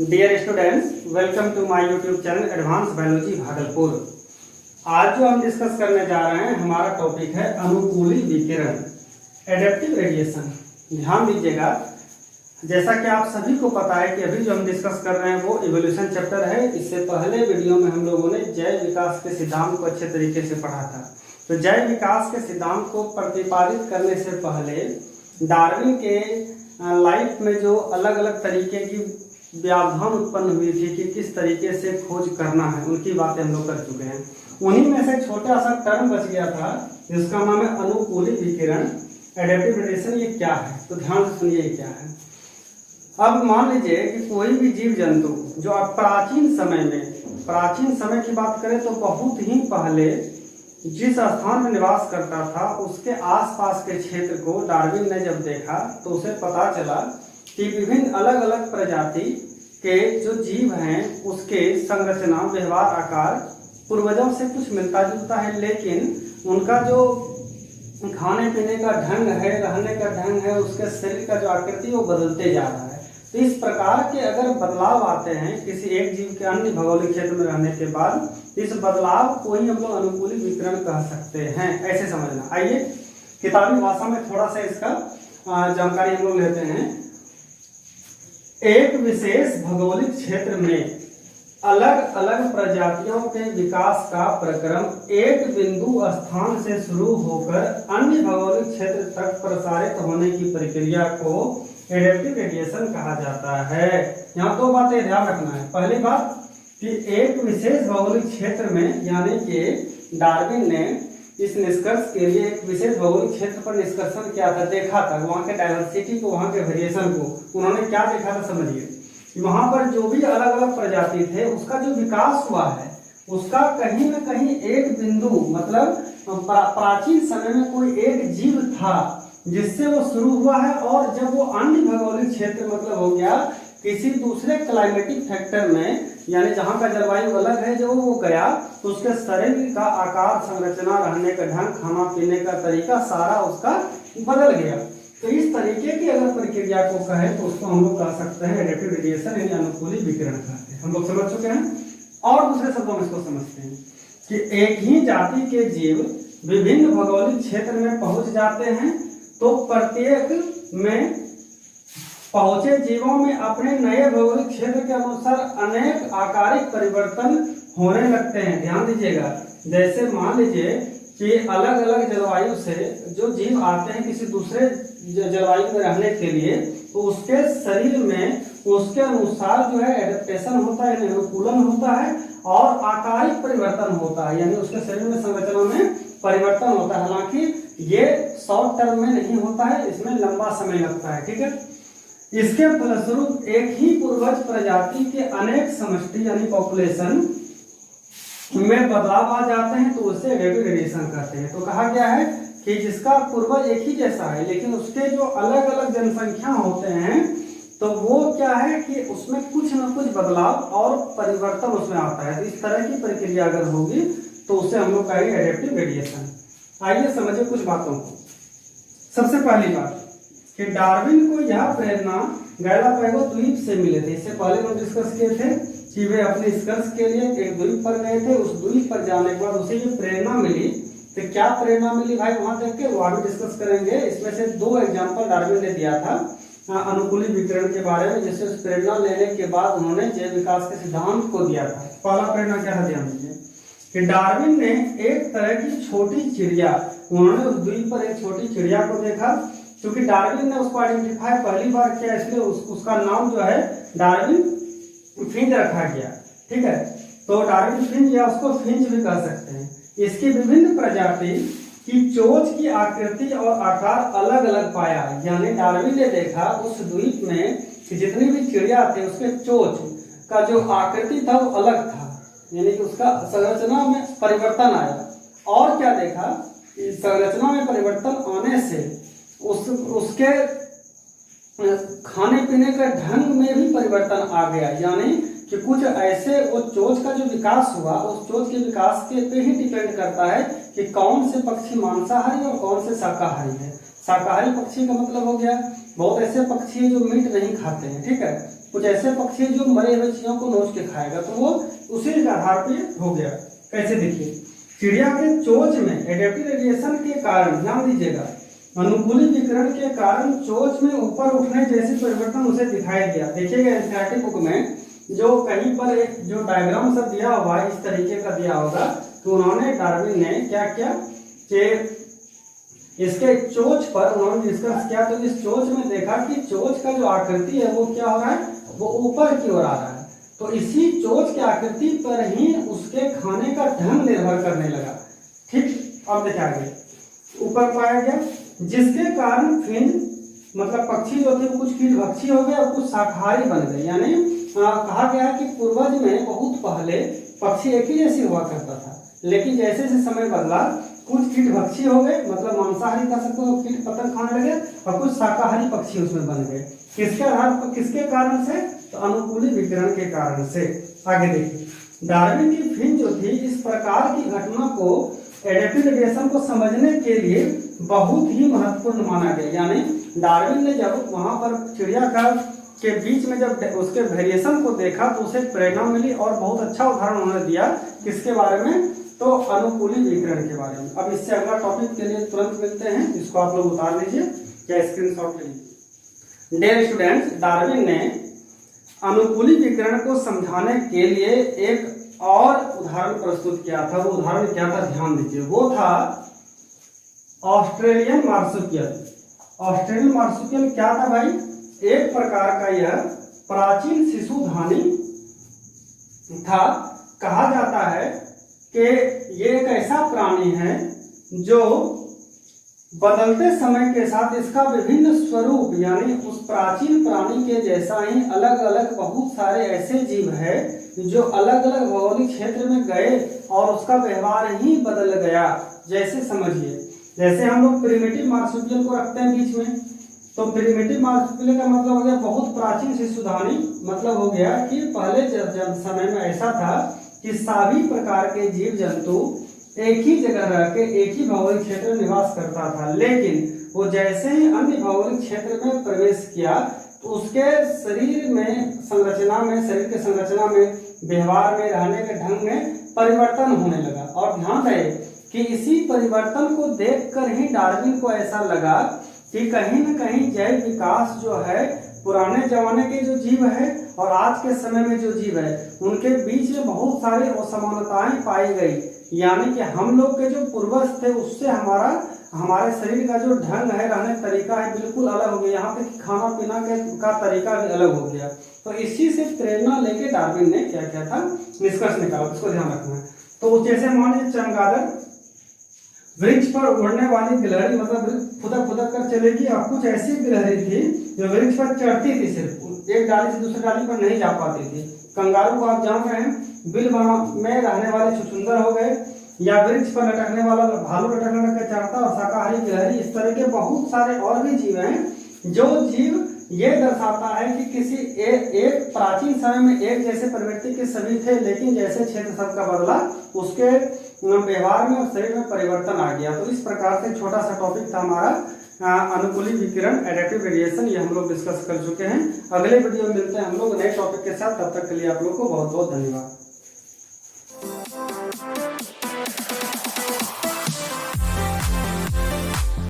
Dear students, welcome to my YouTube channel advance biology Bhagalpur. आज जो हम डिस्कस करने जा रहे हैं, हमारा टॉपिक है अनुकूली विकिरण, एडेप्टिव रेडिएशन। ध्यान दीजिएगा, जैसा कि आप सभी को पता है कि अभी जो हम डिस्कस कर रहे हैं वो इवोल्यूशन चैप्टर है। इससे पहले वीडियो में हम लोगों ने जैव विकास के सिद्धांत को अच्छे तरीके से पढ़ा था। तो जैव विकास के सिद्धांत को प्रतिपादित करने से पहले डार्विन के लाइफ में जो अलग अलग तरीके की व्यावधान उत्पन्न हुई थी कि किस तरीके से खोज करना है, उनकी बातें हम लोग कर चुके हैं। उन्हीं में से छोटा सा टर्म बच गया था जिसका नाम है अनुकूली विकिरण, एडेप्टिव रेडिएशन। ये क्या है? तो ध्यान से सुनिए, ये क्या है। अब मान लीजिए कि कोई भी जीव जंतु जो अब प्राचीन समय की बात करें तो बहुत ही पहले जिस स्थान में निवास करता था उसके आसपास के क्षेत्र को डार्विन ने जब देखा तो उसे पता चला कि विभिन्न अलग अलग प्रजाति के जो जीव हैं उसके संरचना, व्यवहार, आकार पूर्वजों से कुछ मिलता जुलता है, लेकिन उनका जो खाने पीने का ढंग है, रहने का ढंग है, उसके शरीर का जो आकृति वो बदलते जा रहा है। तो इस प्रकार के अगर बदलाव आते हैं किसी एक जीव के अन्य भौगोलिक क्षेत्र में रहने के बाद, इस बदलाव को ही हम लोग अनुकूली विकिरण कह सकते हैं। ऐसे समझना। आइए किताबी भाषा में थोड़ा सा इसका जानकारी हम लोग लेते हैं। एक विशेष भौगोलिक क्षेत्र में अलग अलग प्रजातियों के विकास का प्रक्रम एक बिंदु स्थान से शुरू होकर अन्य भौगोलिक क्षेत्र तक प्रसारित होने की प्रक्रिया को एडेप्टिव रेडिएशन कहा जाता है। यहाँ दो बातें ध्यान रखना है। पहली बात कि एक विशेष भौगोलिक क्षेत्र में, यानी कि डार्विन ने इस निष्कर्ष के लिए एक विशेष भौगोलिक क्षेत्र पर निष्कर्षण किया था, देखा था वहाँ के डायवर्सिटी को, वहाँ के वेरिएशन को। उन्होंने क्या देखा था समझिए कि वहाँ पर जो भी अलग अलग प्रजाति थे उसका जो विकास हुआ है उसका कहीं न कहीं एक बिंदु, मतलब प्राचीन समय में कोई एक जीव था जिससे वो शुरू हुआ है, और जब वो अन्य भौगोलिक क्षेत्र मतलब हो गया किसी दूसरे क्लाइमेटिक फैक्टर में, यानी जहाँ का जलवायु अलग है, जब वो गया तो उसके शरीर का आकार, संरचना, रहने का ढंग, खाना पीने का तरीका सारा उसका बदल गया। तो इस तरीके की अगर प्रक्रिया को कहें तो उसको हम लोग कह सकते हैं एडेप्टिव रेडिएशन, यानी अनुकूली विकिरण कहते हैं। हम लोग समझ चुके हैं। और दूसरे शब्दों में इसको समझते हैं कि एक ही जाति के जीव विभिन्न भौगोलिक क्षेत्र में पहुंच जाते हैं तो प्रत्येक में पहुंचे जीवों में अपने नए भौगोलिक क्षेत्र के अनुसार अनेक आकारिक परिवर्तन होने लगते हैं। ध्यान दीजिएगा, जैसे मान लीजिए कि अलग अलग जलवायु से जो जीव आते हैं किसी दूसरे जलवायु में रहने के लिए, तो उसके शरीर में उसके अनुसार जो है एडेप्टेशन होता है, यानी अनुकूलन होता है, और आकारिक परिवर्तन होता है, यानी उसके शरीर में, संरचना में परिवर्तन होता है। हालांकि ये शॉर्ट टर्म में नहीं होता है, इसमें लंबा समय लगता है। ठीक है। इसके फलस्वरूप एक ही पूर्वज प्रजाति के अनेक समष्टि यानी पॉपुलेशन में बदलाव आ जाते हैं, तो उसे एडेप्टिव रेडिएशन कहते हैं। तो कहा गया है कि जिसका पूर्वज एक ही जैसा है लेकिन उसके जो अलग अलग जनसंख्या होते हैं तो वो क्या है कि उसमें कुछ न कुछ बदलाव और परिवर्तन उसमें आता है। तो इस तरह की प्रक्रिया अगर होगी तो उसे हम लोग कहेंगे एडेप्टिव रेडिएशन। आइए समझिए कुछ बातों को। सबसे पहली बात कि डार्विन को यह प्रेरणा गैलापागोस द्वीप से मिले थे। इससे पहले हम डिस्कस किए थे कि वे अपने निष्कर्ष के लिए एक द्वीप पर गए थे। उस द्वीप पर जाने के बाद उसे जो प्रेरणा मिली, तो क्या प्रेरणा मिली भाई वहां देख के, वो आगे डिस्कस करेंगे। इसमें से दो एग्जाम्पल डार्विन ने दिया था अनुकूली विकिरण के बारे में, जिससे उस प्रेरणा लेने के बाद उन्होंने जैव विकास के सिद्धांत को दिया था। पहला प्रेरणा क्या था, ध्यान दीजिए कि डार्विन ने एक तरह की छोटी चिड़िया, उन्होंने उस द्वीप पर एक छोटी चिड़िया को देखा। क्योंकि डार्विन ने उसको आइडेंटिफाई पहली बार किया, इसलिए उसका नाम जो है डार्विन फिंच रखा गया। ठीक है। तो डार्विन फिंच या उसको फिंच भी कह सकते हैं। इसकी विभिन्न प्रजाति की चोंच की आकृति और आकार अलग अलग पाया, यानी डार्विन ने देखा उस द्वीप में कि जितनी भी चिड़िया थी उसके चोंच का जो आकृति था वो अलग था, यानी कि उसका संरचना में परिवर्तन आया। और क्या देखा, संरचना में परिवर्तन आने से उसके खाने पीने के ढंग में भी परिवर्तन आ गया, यानी कि कुछ ऐसे वो चोंच का जो विकास हुआ, उस चोंच के विकास के पे ही डिपेंड करता है कि कौन से पक्षी मांसाहारी और कौन से शाकाहारी है। शाकाहारी पक्षी का मतलब हो गया बहुत ऐसे पक्षी जो मीट नहीं खाते हैं। ठीक है। कुछ ऐसे पक्षी जो मरे हुए चीजों को नोच के खाएगा, तो वो उसी के आधार पे हो गया। कैसे देखिए, चिड़िया के चोंच में एडेप्टिव रेडिएशन के कारण, ध्यान दीजिएगा, अनुकूली विकिरण के कारण चोंच में ऊपर उठने जैसी परिवर्तन उसे दिखाई दिया। देखिएगा एनसीईआरटी बुक में जो कहीं पर एक जो डायग्राम सब दिया हुआ है इस तरीके का दिया होगा, तो उन्होंने डार्विन ने क्या किया कि इसके चोंच पर उन्होंने डिस्कस किया, तो इस चोंच में देखा कि चोंच का जो आकृति है वो क्या हो रहा है, वो ऊपर की ओर आ रहा है। तो इसी चोंच की आकृति पर ही उसके खाने का ढंग निर्भर करने लगा। ठीक, अब देखा गया ऊपर पाया गया, जिसके कारण फिंच मतलब पक्षी जो थे वो कुछ कीटभक्षी हो गए और कुछ शाकाहारी बन गए। यानी कहा गया है कि पूर्वज में बहुत पहले पक्षी एक ही जैसी हुआ करता था, लेकिन जैसे जैसे समय बदला कुछ कीटभक्षी हो गए, मतलब मांसाहारी कह सकते हो, कीट पतंग खाने लगे, और कुछ शाकाहारी पक्षी उसमें बन गए। किसके आधार पर, किसके कारण से, तो अनुकूली विकिरण के कारण से। आगे देखिए, डार्विन की फिंच जो थी इस प्रकार की घटना को एडेप्टिव रेडिएशन को समझने के लिए बहुत ही महत्वपूर्ण माना गया। यानी डार्विन ने जब वहां पर चिड़िया का के बीच में जब उसके वेरिएशन को देखा तो उसे प्रेरणा मिली, और बहुत अच्छा उदाहरण उन्होंने दिया किसके बारे में, तो अनुकूली विकिरण के बारे में। अब इससे अगला टॉपिक के लिए तुरंत मिलते हैं, इसको आप लोग उतार लीजिए या स्क्रीनशॉट ले लीजिए। डियर स्टूडेंट्स, डार्विन ने अनुकूली विकिरण को समझाने के लिए एक और उदाहरण प्रस्तुत किया था। वो उदाहरण क्या था, ध्यान दीजिए, वो था ऑस्ट्रेलियन मार्सुपियल। ऑस्ट्रेलियन मार्सुपियल क्या था भाई, एक प्रकार का यह प्राचीन शिशुधानी था। कहा जाता है कि ये एक ऐसा प्राणी है जो बदलते समय के साथ इसका विभिन्न स्वरूप, यानी उस प्राचीन प्राणी के जैसा ही अलग अलग बहुत सारे ऐसे जीव है जो अलग अलग भौगोलिक क्षेत्र में गए और उसका व्यवहार ही बदल गया। जैसे समझिए, जैसे हम लोग प्रिमिटिव मार्सुपियल को रखते हैं बीच में, तो प्रिमिटिव मार्सुपियल का मतलब हो गया बहुत प्राचीन शिशुधानी। मतलब हो गया कि पहले जब समय में ऐसा था कि सभी प्रकार के जीव जंतु एक ही जगह रह के एक ही भौगोलिक क्षेत्र में निवास करता था, लेकिन वो जैसे ही अन्य भौगोलिक क्षेत्र में प्रवेश किया तो उसके शरीर में संरचना में, शरीर के संरचना में, व्यवहार में, रहने के ढंग में परिवर्तन होने लगा। और ध्यान रहे कि इसी परिवर्तन को देखकर ही डार्विन को ऐसा लगा कि कहीं न कहीं जैव विकास जो है, पुराने जमाने के जो जीव है और आज के समय में जो जीव है, उनके बीच में बहुत सारी असमानताएं पाई गई। यानी कि हम लोग के जो पूर्वज थे उससे हमारे शरीर का जो ढंग है, रहने का तरीका है, बिल्कुल अलग हो गया। यहाँ तक खाना पीना का तरीका भी अलग हो गया। तो इसी से प्रेरणा लेके डार्विन ने क्या किया था, निष्कर्ष निकाला। इसको ध्यान रखना है। तो जैसे मान लीजिए चमगादड़ वृक्ष पर उड़ने वाली गिलहरी, मतलब फुदक फुदक कर चलेगी, और कुछ ऐसी गिलहरी थी जो वृक्ष पर चढ़ती थी, सिर्फ एक डाली से दूसरी डाली पर नहीं जा पाती थी। कंगारू को आप जान रहे हैं, बिल में रहने वाले छुछुंदर हो गए, या वृक्ष पर लटकने वाला भालू लटक के चढ़ता, और शाकाहारी गिलहरी, इस तरह के बहुत सारे और भी जीव हैं। जो जीव ये दर्शाता है कि किसी एक प्राचीन समय में एक जैसे प्रवृत्ति के सभी थे, लेकिन जैसे क्षेत्र सबका बदला उसके व्यवहार में और शरीर में परिवर्तन आ गया। तो इस प्रकार से छोटा सा टॉपिक था हमारा अनुकूली विकिरण, एडेप्टिव रेडिएशन, ये हम लोग डिस्कस कर चुके हैं। अगले वीडियो में मिलते हैं हम लोग नए टॉपिक के साथ। तब तक के लिए आप लोग को बहुत बहुत धन्यवाद।